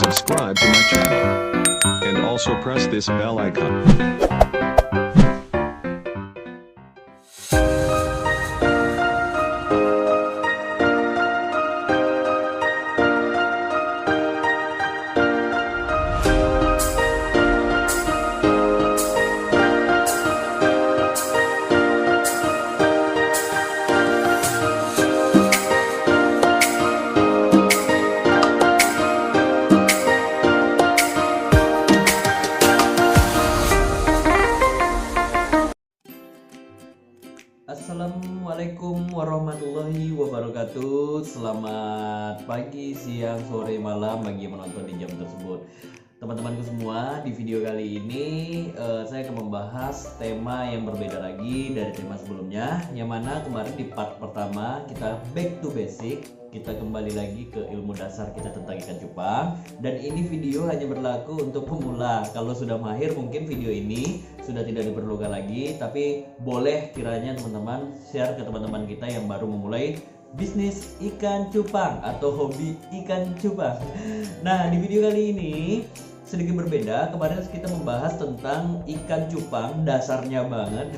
subscribe to my channel. And also press this bell icon. Assalamualaikum warahmatullahi wabarakatuh. Selamat pagi, siang, sore, malam bagi yang menonton di jam tersebut. Teman-temanku semua, di video kali ini saya akan membahas tema yang berbeda lagi dari tema sebelumnya, yang mana kemarin di part pertama kita back to basic, kita kembali lagi ke ilmu dasar kita tentang ikan cupang. Dan ini video hanya berlaku untuk pemula. Kalau sudah mahir mungkin video ini sudah tidak diperlukan lagi, tapi boleh kiranya teman-teman share ke teman-teman kita yang baru memulai bisnis ikan cupang atau hobi ikan cupang. Nah, di video kali ini sedikit berbeda. Kemarin kita membahas tentang ikan cupang dasarnya banget,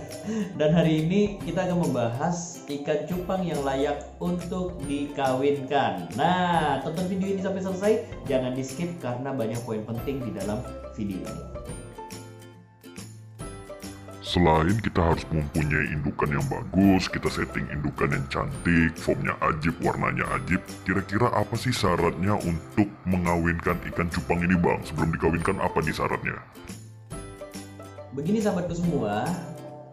dan hari ini kita akan membahas ikan cupang yang layak untuk dikawinkan. Nah, tonton video ini sampai selesai, jangan di skip karena banyak poin penting di dalam video ini. Selain kita harus mempunyai indukan yang bagus, kita setting indukan yang cantik, formnya ajib, warnanya ajib. Kira-kira apa sih syaratnya untuk mengawinkan ikan cupang ini, Bang? Sebelum dikawinkan, apa nih syaratnya? Begini sahabatku semua,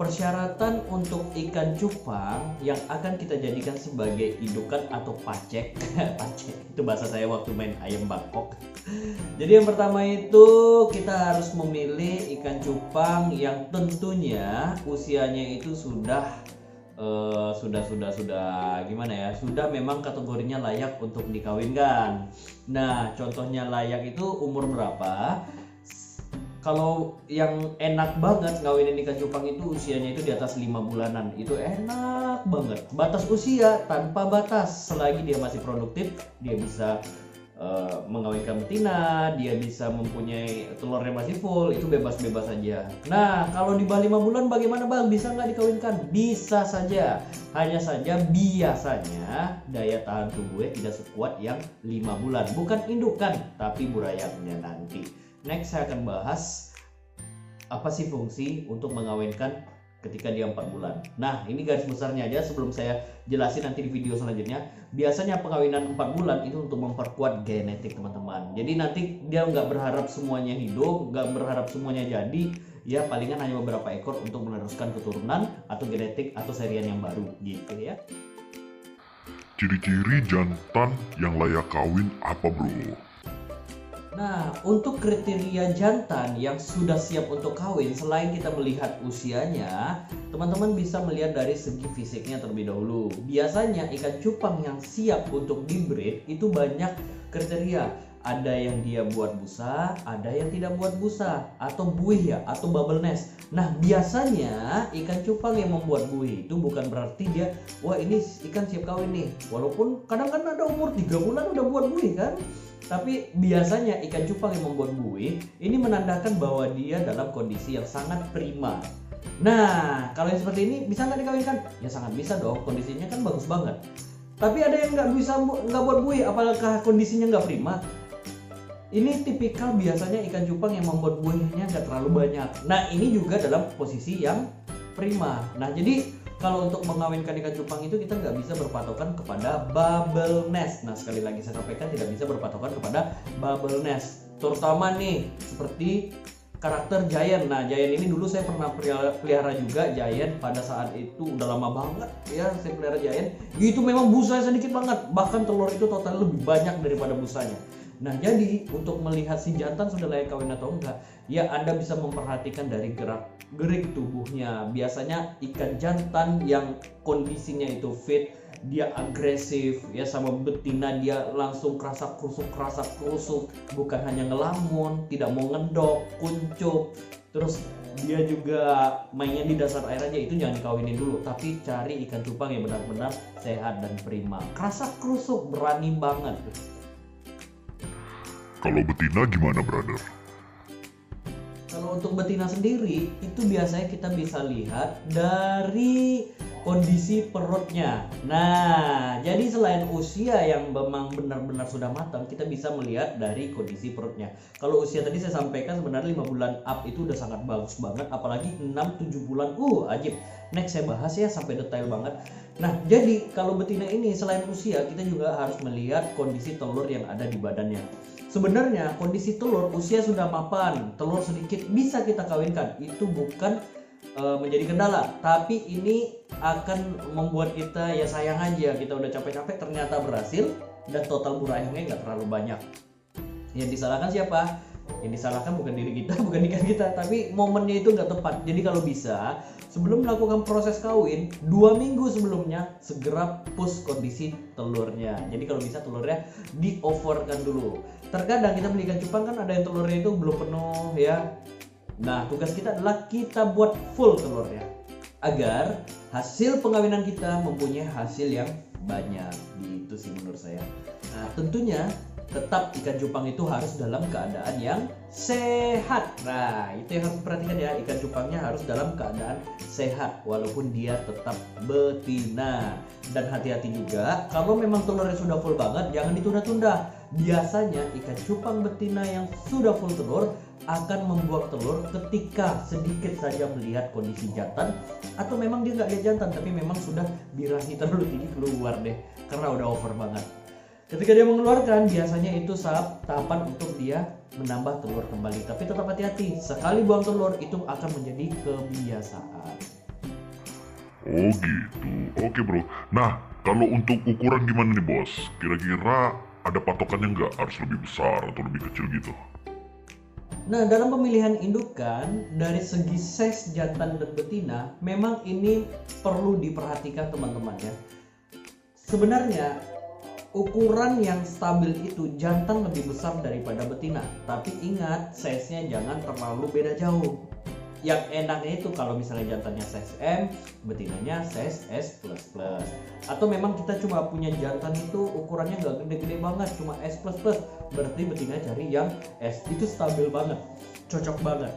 persyaratan untuk ikan cupang yang akan kita jadikan sebagai indukan atau pacek pacek itu bahasa saya waktu main ayam Bangkok. Jadi yang pertama itu kita harus memilih ikan cupang yang tentunya usianya itu sudah gimana ya, sudah memang kategorinya layak untuk dikawinkan. Nah, contohnya layak itu umur berapa? Kalau yang enak banget ngawinin ikan cupang itu usianya itu di atas 5 bulanan. Itu enak banget. Batas usia tanpa batas. Selagi dia masih produktif, dia bisa mengawinkan betina, dia bisa mempunyai telurnya masih full, itu bebas-bebas saja. Nah, kalau di bawah 5 bulan bagaimana, Bang? Bisa nggak dikawinkan? Bisa saja. Hanya saja biasanya daya tahan tubuhnya tidak sekuat yang 5 bulan. Bukan indukan, tapi burayaknya nanti. Next saya akan bahas apa sih fungsi untuk mengawinkan ketika dia 4 bulan. Nah, ini garis besarnya aja sebelum saya jelasin nanti di video selanjutnya. Biasanya pengawinan 4 bulan itu untuk memperkuat genetik, teman-teman. Jadi nanti dia nggak berharap semuanya hidup, nggak berharap semuanya jadi. Ya palingan hanya beberapa ekor untuk meneruskan keturunan atau genetik atau serian yang baru gitu ya. Ciri-ciri jantan yang layak kawin apa, Bro? Nah, untuk kriteria jantan yang sudah siap untuk kawin, selain kita melihat usianya, teman-teman bisa melihat dari segi fisiknya terlebih dahulu. Biasanya ikan cupang yang siap untuk dibreed itu banyak kriteria. Ada yang dia buat busa, ada yang tidak buat busa, atau buih ya, atau bubble nest. Nah, biasanya ikan cupang yang membuat buih itu bukan berarti dia, wah ini ikan siap kawin nih. Walaupun kadang-kadang ada umur 3 bulan udah buat buih kan. Tapi biasanya ikan cupang yang membuat buih ini menandakan bahwa dia dalam kondisi yang sangat prima. Nah, kalau yang seperti ini bisa nggak dikawinkan? Ya sangat bisa dong, kondisinya kan bagus banget. Tapi ada yang nggak buat buih, apakah kondisinya nggak prima? Ini tipikal biasanya ikan cupang yang membuat buihnya nggak terlalu banyak. Nah, ini juga dalam posisi yang prima. Nah, jadi kalau untuk mengawinkan ikan cupang itu kita nggak bisa berpatokan kepada bubble nest. Nah, sekali lagi saya sampaikan tidak bisa berpatokan kepada bubble nest. Terutama nih seperti karakter giant. Nah, giant ini dulu saya pernah pelihara juga giant pada saat itu udah lama banget ya saya pelihara giant. Itu memang busanya sedikit banget. Bahkan telur itu total lebih banyak daripada busanya. Nah, jadi untuk melihat si jantan sudah layak kawin atau enggak, ya Anda bisa memperhatikan dari gerik tubuhnya. Biasanya ikan jantan yang kondisinya itu fit, dia agresif, ya sama betina dia langsung kerasak kerusuk, bukan hanya ngelamun, tidak mau ngedok, kuncup, terus dia juga mainnya di dasar air aja, itu jangan dikawinin dulu. Tapi cari ikan cupang yang benar-benar sehat dan prima, kerasak kerusuk, berani banget. Kalau betina gimana, brother? Kalau untuk betina sendiri itu biasanya kita bisa lihat dari kondisi perutnya. Nah, jadi selain usia yang memang benar-benar sudah matang, kita bisa melihat dari kondisi perutnya. Kalau usia tadi saya sampaikan sebenarnya 5 bulan up itu udah sangat bagus banget, apalagi 6-7 bulan. Ajib. Next saya bahas ya sampai detail banget. Nah, jadi kalau betina ini selain usia, kita juga harus melihat kondisi telur yang ada di badannya. Sebenarnya kondisi telur usia sudah mapan, telur sedikit bisa kita kawinkan. Itu bukan menjadi kendala, tapi ini akan membuat kita ya sayang aja, kita udah capek-capek ternyata berhasil dan total buah ayamnya nggak terlalu banyak. Yang disalahkan siapa? Yang disalahkan bukan diri kita, bukan ikan kita, tapi momennya itu nggak tepat. Jadi kalau bisa sebelum melakukan proses kawin 2 minggu sebelumnya segera push kondisi telurnya. Jadi kalau bisa telurnya di overkan dulu. Terkadang kita beli ikan cupang kan ada yang telurnya itu belum penuh ya. Nah, tugas kita adalah kita buat full telurnya agar hasil pengawinan kita mempunyai hasil yang banyak. Gitu sih menurut saya. Nah, tentunya tetap ikan cupang itu harus dalam keadaan yang sehat. Nah, itu yang harus diperhatikan ya, ikan cupangnya harus dalam keadaan sehat walaupun dia tetap betina. Dan hati-hati juga kalau memang telurnya sudah full banget, jangan ditunda-tunda. Biasanya ikan cupang betina yang sudah full telur akan membuang telur ketika sedikit saja melihat kondisi jantan, atau memang dia nggak lihat jantan tapi memang sudah birahi terlalu tinggi keluar deh karena udah over banget. Ketika dia mengeluarkan biasanya itu tahapan untuk dia menambah telur kembali, tapi tetap hati-hati, sekali buang telur itu akan menjadi kebiasaan. Oh gitu, oke bro. Nah, kalau untuk ukuran gimana nih bos? Kira-kira ada patokannya nggak? Harus lebih besar atau lebih kecil gitu? Nah, dalam pemilihan indukan dari segi size jantan dan betina, memang ini perlu diperhatikan teman-teman ya. Sebenarnya ukuran yang stabil itu jantan lebih besar daripada betina, tapi ingat size-nya jangan terlalu beda jauh. Yang enaknya itu kalau misalnya jantannya size M, betinanya size S++. Atau memang kita cuma punya jantan itu ukurannya nggak gede-gede banget, cuma S++, berarti betina cari yang S, itu stabil banget, cocok banget.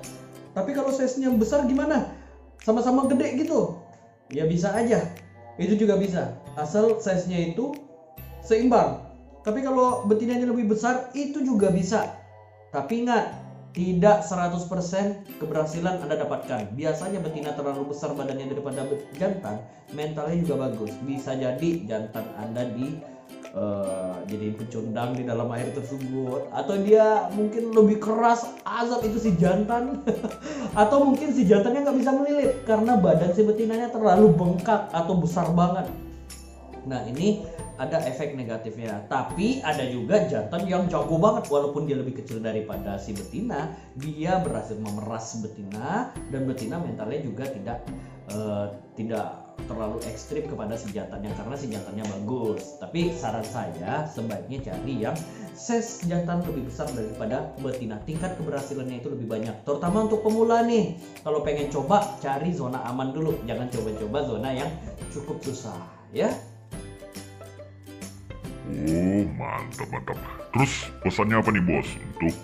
Tapi kalau size-nya besar gimana? Sama-sama gede gitu? Ya bisa aja, itu juga bisa, asal size-nya itu seimbang. Tapi kalau betinanya lebih besar itu juga bisa. Tapi ingat, tidak 100% keberhasilan Anda dapatkan. Biasanya betina terlalu besar badannya daripada jantan, mentalnya juga bagus. Bisa jadi jantan Anda jadiin pecundang di dalam air tersebut, atau dia mungkin lebih keras azab itu si jantan atau mungkin si jantannya nggak bisa melilit karena badan si betinanya terlalu bengkak atau besar banget. Nah, ini ada efek negatifnya. Tapi ada juga jantan yang jago banget, walaupun dia lebih kecil daripada si betina, dia berhasil memeras betina, dan betina mentalnya juga tidak terlalu ekstrim kepada si jantannya karena si jantannya bagus. Tapi saran saya sebaiknya cari yang size jantan lebih besar daripada betina. Tingkat keberhasilannya itu lebih banyak. Terutama untuk pemula nih. Kalau pengen coba, cari zona aman dulu. Jangan coba-coba zona yang cukup susah, ya. Oh mantap. Terus pesannya apa nih bos untuk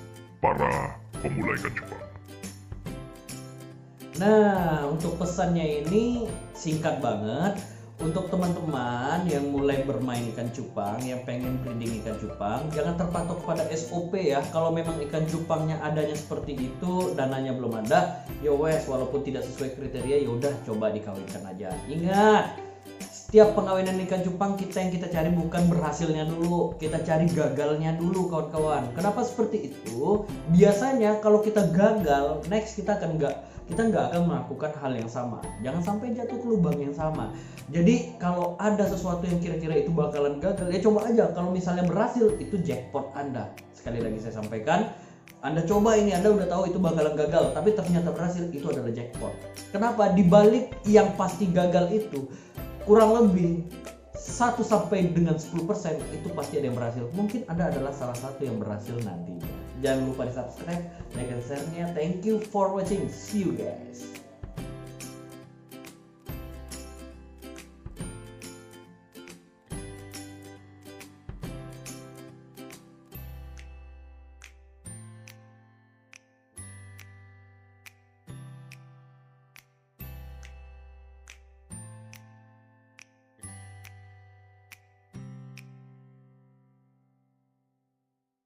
para pemula ikan cupang? Nah, untuk pesannya ini singkat banget. Untuk teman-teman yang mulai bermain ikan cupang, yang pengen breeding ikan cupang, jangan terpatok pada SOP ya. Kalau memang ikan cupangnya adanya seperti itu, dananya belum ada, ya wes, walaupun tidak sesuai kriteria, ya udah coba dikawinkan aja. Ingat, setiap pengawinan ikan cupang yang kita cari bukan berhasilnya dulu, kita cari gagalnya dulu kawan-kawan. Kenapa seperti itu? Biasanya kalau kita gagal, next kita nggak akan melakukan hal yang sama. Jangan sampai jatuh ke lubang yang sama. Jadi kalau ada sesuatu yang kira-kira itu bakalan gagal, ya coba aja. Kalau misalnya berhasil, itu jackpot Anda. Sekali lagi saya sampaikan, Anda coba ini, Anda udah tahu itu bakalan gagal, tapi ternyata berhasil, itu adalah jackpot. Kenapa? Di balik yang pasti gagal itu, kurang lebih 1 sampai dengan 10% itu pasti ada yang berhasil. Mungkin Anda adalah salah satu yang berhasil nantinya. Jangan lupa di subscribe, like, dan share-nya. Thank you for watching. See you guys.